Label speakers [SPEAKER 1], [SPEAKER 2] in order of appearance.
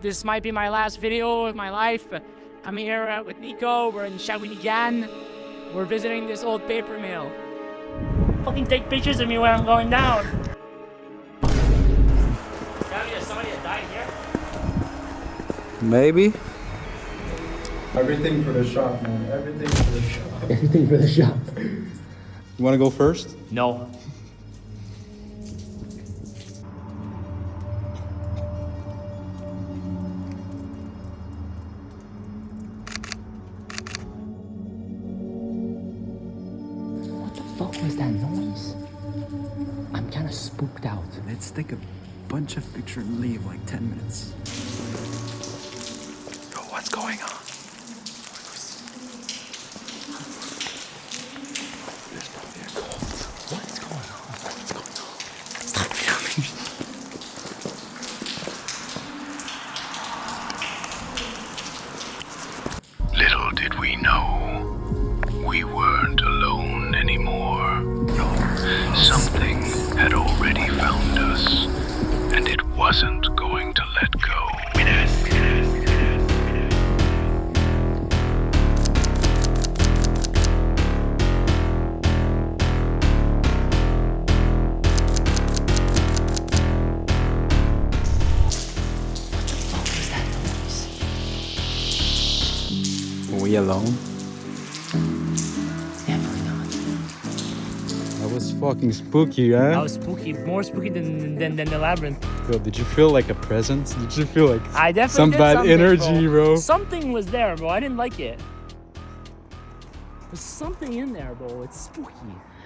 [SPEAKER 1] this might be my last video of my life. I'm here with Nico. We're in Shawinigan. We're visiting this old paper mill. Fucking take pictures of me when I'm going down. Somebody that died here?
[SPEAKER 2] Maybe.
[SPEAKER 3] Everything for the shop, man. Everything for the shop.
[SPEAKER 4] Everything for the shop.
[SPEAKER 2] You want to go first?
[SPEAKER 1] No.
[SPEAKER 4] What the fuck was that noise? I'm kind of spooked out.
[SPEAKER 2] Let's take a bunch of pictures and leave like 10 minutes. Yo, what's going on? There's probably a cult.
[SPEAKER 4] What's going on?
[SPEAKER 2] What's going on? Stop filming.
[SPEAKER 5] Little did we know, we weren't alone anymore. No, something had already found us, and it wasn't going to let go.
[SPEAKER 4] What the fuck was that noise?
[SPEAKER 2] Were we alone?
[SPEAKER 4] Definitely not.
[SPEAKER 2] That was fucking spooky,
[SPEAKER 1] That
[SPEAKER 2] huh?
[SPEAKER 1] was spooky, more spooky than the labyrinth.
[SPEAKER 2] Yo, did you feel like a presence? Did you feel like
[SPEAKER 1] I definitely
[SPEAKER 2] some
[SPEAKER 1] did
[SPEAKER 2] bad
[SPEAKER 1] something,
[SPEAKER 2] energy, bro?
[SPEAKER 1] Something was there, bro. I didn't like it. There's something in there, bro. It's spooky.